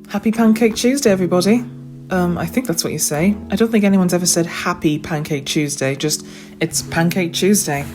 Happy Pancake Tuesday, everybody. I think that's what you say. I don't think anyone's ever said Happy Pancake Tuesday, just it's Pancake Tuesday.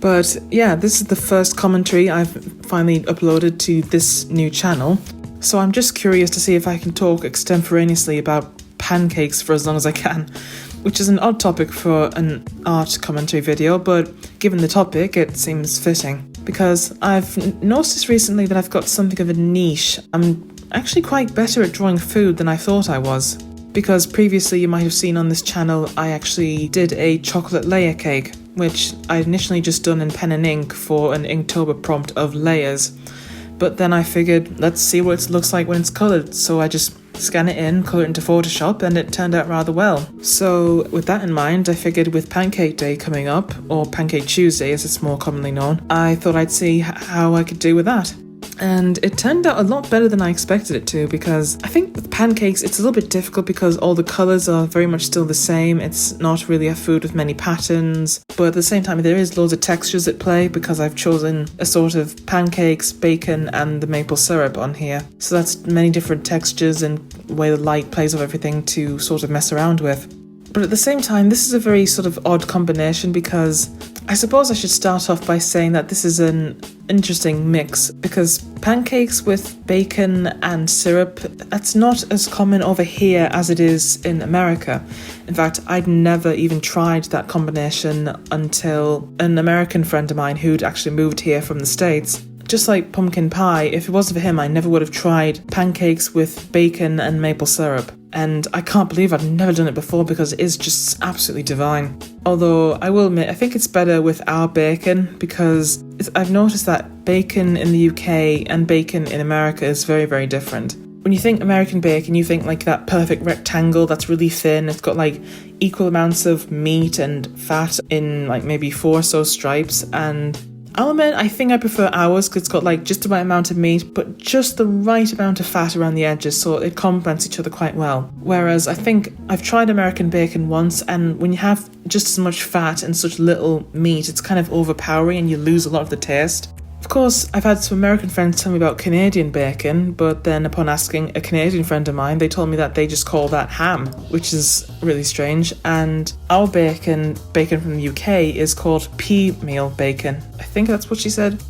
But yeah, this is the first commentary I've finally uploaded to this new channel. So I'm just curious to see if I can talk extemporaneously about pancakes for as long as I can, which is an odd topic for an art commentary video, but given the topic, it seems fitting. Because I've noticed recently that I've got something of a niche. I'm actually quite better at drawing food than I thought I was. Because previously you might have seen on this channel I actually did a chocolate layer cake, which I'd initially just done in pen and ink for an Inktober prompt of layers. But then I figured, let's see what it looks like when it's coloured, so I just scan it in, colour it into Photoshop, and it turned out rather well. So with that in mind, I figured with Pancake Day coming up, or Pancake Tuesday as it's more commonly known, I thought I'd see how I could do with that. And it turned out a lot better than I expected it to, because I think with pancakes it's a little bit difficult because all the colours are very much still the same. It's not really a food with many patterns, but at the same time there is loads of textures at play because I've chosen a sort of pancakes, bacon and the maple syrup on here. So that's many different textures and the way the light plays off everything to sort of mess around with. But at the same time, this is a very sort of odd combination because I suppose I should start off by saying that this is an interesting mix because pancakes with bacon and syrup, that's not as common over here as it is in America. In fact, I'd never even tried that combination until an American friend of mine who'd actually moved here from the States. Just like pumpkin pie, if it wasn't for him, I never would have tried pancakes with bacon and maple syrup. And I can't believe I've never done it before because it is just absolutely divine. Although I will admit, I think it's better with our bacon because I've noticed that bacon in the UK and bacon in America is very, very different. When you think American bacon, you think like that perfect rectangle that's really thin. It's got like equal amounts of meat and fat in like maybe 4 or so stripes, and I'll admit, I think I prefer ours because it's got like just the right amount of meat, but just the right amount of fat around the edges, so it complements each other quite well. Whereas I think I've tried American bacon once, and when you have just as much fat and such little meat, it's kind of overpowering and you lose a lot of the taste. Of course, I've had some American friends tell me about Canadian bacon, but then upon asking a Canadian friend of mine, they told me that they just call that ham, which is really strange. And our bacon from the UK, is called pea meal bacon. I think that's what she said.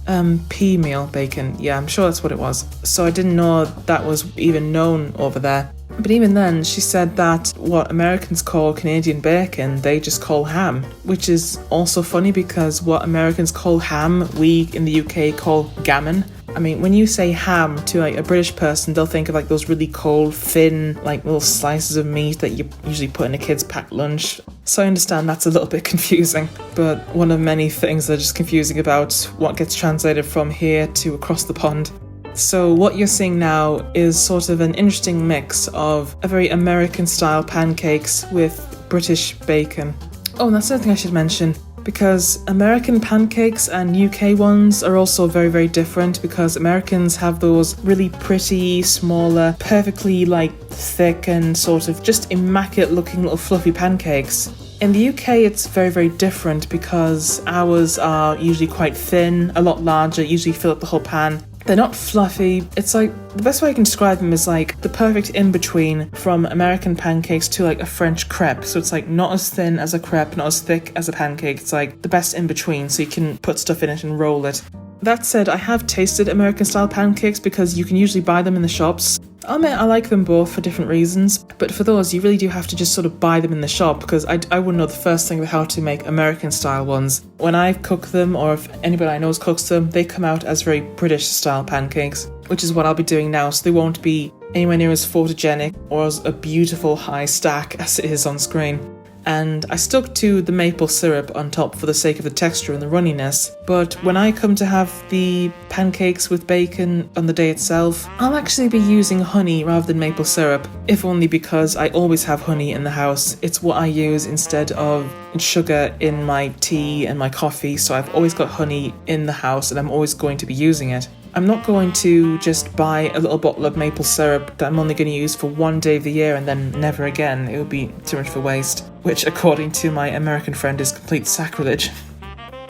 Pea meal bacon. Yeah, I'm sure that's what it was. So I didn't know that was even known over there. But even then, she said that what Americans call Canadian bacon, they just call ham, which is also funny because what Americans call ham, we in the UK call gammon. I mean, when you say ham to like a British person, they'll think of like those really cold, thin, like little slices of meat that you usually put in a kid's packed lunch. So I understand that's a little bit confusing, but one of many things that are just confusing about what gets translated from here to across the pond. So what you're seeing now is sort of an interesting mix of a very American-style pancakes with British bacon. Oh, and that's the other thing I should mention, because American pancakes and UK ones are also very, very different because Americans have those really pretty, smaller, perfectly like thick and sort of just immaculate-looking little fluffy pancakes. In the UK, it's very, very different because ours are usually quite thin, a lot larger, usually fill up the whole pan. They're not fluffy. It's like, the best way I can describe them is like the perfect in-between from American pancakes to like a French crepe. So it's like not as thin as a crepe, not as thick as a pancake. It's like the best in-between, so you can put stuff in it and roll it. That said, I have tasted American-style pancakes because you can usually buy them in the shops. I'll admit I like them both for different reasons, but for those you really do have to just sort of buy them in the shop because I wouldn't know the first thing about how to make American-style ones. When I cook them, or if anybody I know cooks them, they come out as very British-style pancakes, which is what I'll be doing now, so they won't be anywhere near as photogenic or as a beautiful high stack as it is on screen. And I stuck to the maple syrup on top for the sake of the texture and the runniness, but when I come to have the pancakes with bacon on the day itself, I'll actually be using honey rather than maple syrup, if only because I always have honey in the house. It's what I use instead of sugar in my tea and my coffee, so I've always got honey in the house and I'm always going to be using it. I'm not going to just buy a little bottle of maple syrup that I'm only going to use for one day of the year and then never again. It would be too much for waste, which according to my American friend is complete sacrilege.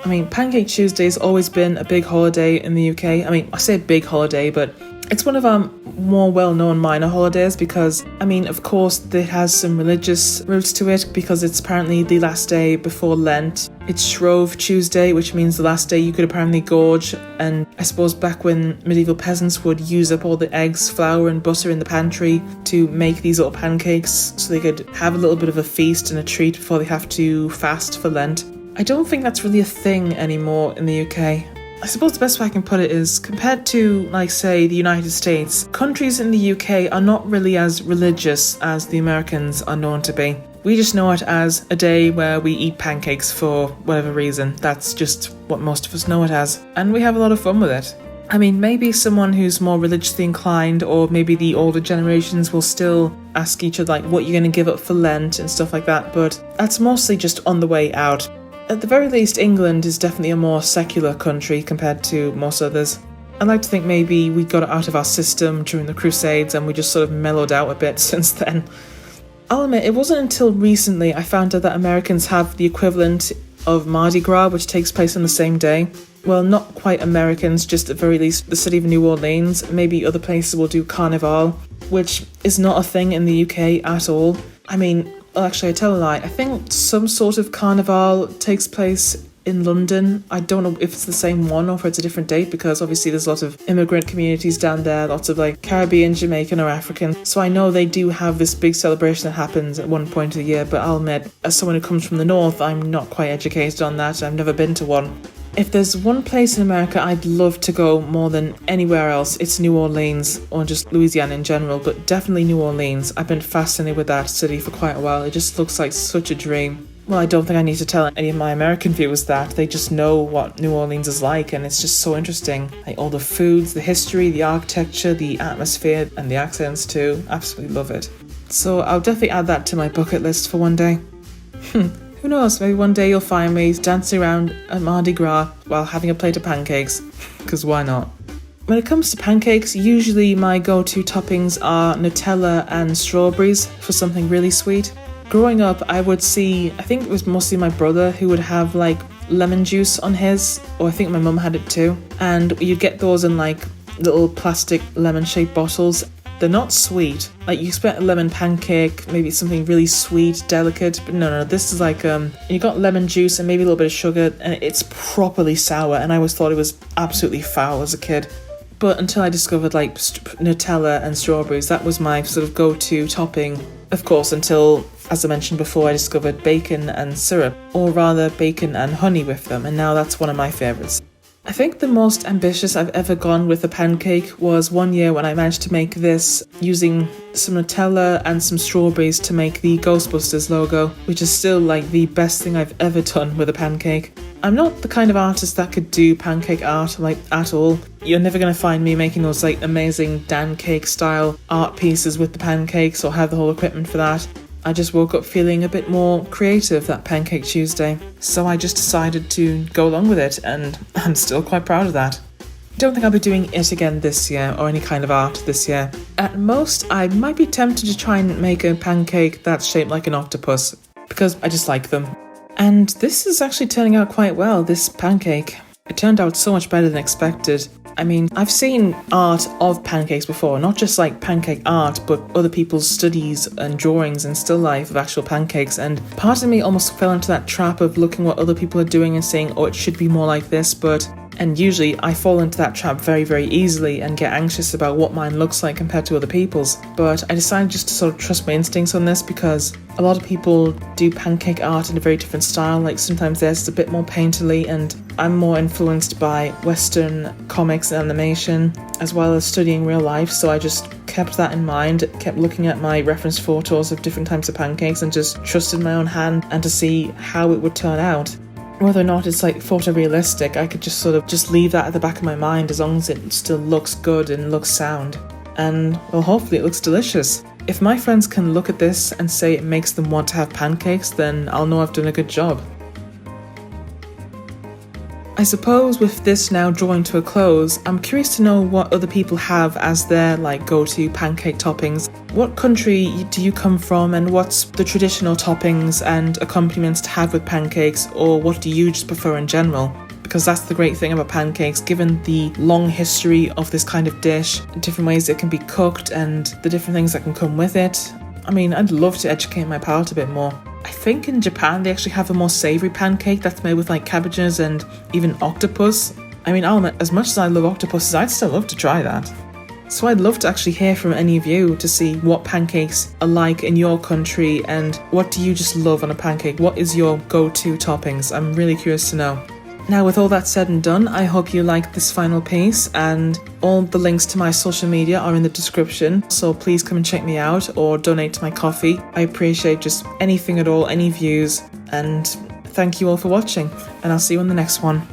I mean, Pancake Tuesday has always been a big holiday in the UK. I mean, I say big holiday, but it's one of our more well-known minor holidays because, I mean, of course, it has some religious roots to it because it's apparently the last day before Lent. It's Shrove Tuesday, which means the last day you could apparently gorge, and I suppose back when medieval peasants would use up all the eggs, flour and butter in the pantry to make these little pancakes so they could have a little bit of a feast and a treat before they have to fast for Lent. I don't think that's really a thing anymore in the UK. I suppose the best way I can put it is, compared to, like, say, the United States, countries in the UK are not really as religious as the Americans are known to be. We just know it as a day where we eat pancakes for whatever reason. That's just what most of us know it as. And we have a lot of fun with it. I mean, maybe someone who's more religiously inclined, or maybe the older generations will still ask each other, like, what you're going to give up for Lent and stuff like that, but that's mostly just on the way out. At the very least, England is definitely a more secular country compared to most others. I like to think maybe we got it out of our system during the Crusades and we just sort of mellowed out a bit since then. I'll admit, it wasn't until recently I found out that Americans have the equivalent of Mardi Gras, which takes place on the same day. Well, not quite Americans, just at the very least the city of New Orleans. Maybe other places will do Carnival, which is not a thing in the UK at all. I mean, well, actually, I tell a lie. I think some sort of carnival takes place in London. I don't know if it's the same one or if it's a different date, because obviously there's lots of immigrant communities down there, lots of like Caribbean, Jamaican or African. So I know they do have this big celebration that happens at one point of the year, but I'll admit, as someone who comes from the north, I'm not quite educated on that. I've never been to one. If there's one place in America I'd love to go more than anywhere else, it's New Orleans, or just Louisiana in general, but definitely New Orleans. I've been fascinated with that city for quite a while. It just looks like such a dream. Well, I don't think I need to tell any of my American viewers that. They just know what New Orleans is like, and it's just so interesting. Like all the foods, the history, the architecture, the atmosphere, and the accents too. Absolutely love it. So I'll definitely add that to my bucket list for one day. Who knows, maybe one day you'll find me dancing around at Mardi Gras while having a plate of pancakes, because why not? When it comes to pancakes, usually my go-to toppings are Nutella and strawberries for something really sweet. Growing up, I would see, I think it was mostly my brother who would have like lemon juice on his, or I think my mum had it too, and you'd get those in like little plastic lemon-shaped bottles. They're not sweet. Like you expect a lemon pancake, maybe something really sweet, delicate, but no, this is like, you got lemon juice and maybe a little bit of sugar, and it's properly sour, and I always thought it was absolutely foul as a kid. But until I discovered like Nutella and strawberries, that was my sort of go-to topping. Of course, until, as I mentioned before, I discovered bacon and syrup, or rather bacon and honey with them, and now that's one of my favourites. I think the most ambitious I've ever gone with a pancake was one year when I managed to make this using some Nutella and some strawberries to make the Ghostbusters logo, which is still like the best thing I've ever done with a pancake. I'm not the kind of artist that could do pancake art like at all. You're never going to find me making those like amazing Dan cake style art pieces with the pancakes or have the whole equipment for that. I just woke up feeling a bit more creative that Pancake Tuesday, so I just decided to go along with it, and I'm still quite proud of that. Don't think I'll be doing it again this year, or any kind of art this year. At most, I might be tempted to try and make a pancake that's shaped like an octopus, because I just like them. And this is actually turning out quite well, this pancake. It turned out so much better than expected. I mean, I've seen art of pancakes before, not just like pancake art, but other people's studies and drawings and still life of actual pancakes, and part of me almost fell into that trap of looking what other people are doing and saying, oh, it should be more like this, and usually I fall into that trap very, very easily and get anxious about what mine looks like compared to other people's. But I decided just to sort of trust my instincts on this, because a lot of people do pancake art in a very different style. Like sometimes theirs is a bit more painterly, and I'm more influenced by Western comics and animation, as well as studying real life. So I just kept that in mind, kept looking at my reference photos of different types of pancakes and just trusted my own hand and to see how it would turn out. Whether or not it's like photorealistic, I could just sort of just leave that at the back of my mind as long as it still looks good and looks sound. And, well, hopefully it looks delicious. If my friends can look at this and say it makes them want to have pancakes, then I'll know I've done a good job. I suppose with this now drawing to a close, I'm curious to know what other people have as their like go-to pancake toppings. What country do you come from, and what's the traditional toppings and accompaniments to have with pancakes, or what do you just prefer in general? because that's the great thing about pancakes, given the long history of this kind of dish, different ways it can be cooked and the different things that can come with it. I mean, I'd love to educate my palate a bit more. I think in Japan they actually have a more savoury pancake that's made with like cabbages and even octopus. I mean, I'll admit, as much as I love octopuses, I'd still love to try that. So I'd love to actually hear from any of you to see what pancakes are like in your country and what do you just love on a pancake? What is your go-to toppings? I'm really curious to know. Now, with all that said and done, I hope you liked this final piece, and all the links to my social media are in the description, so please come and check me out or donate to my coffee. I appreciate just anything at all, any views, and thank you all for watching, and I'll see you in the next one.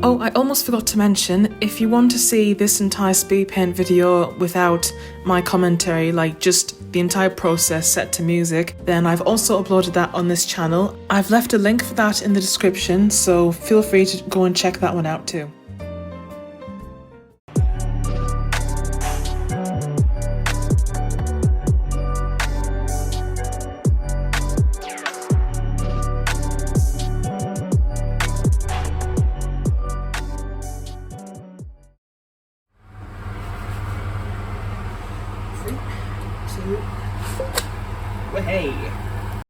Oh, I almost forgot to mention, if you want to see this entire speed paint video without my commentary, like just the entire process set to music, then I've also uploaded that on this channel. I've left a link for that in the description, so feel free to go and check that one out too. Hey.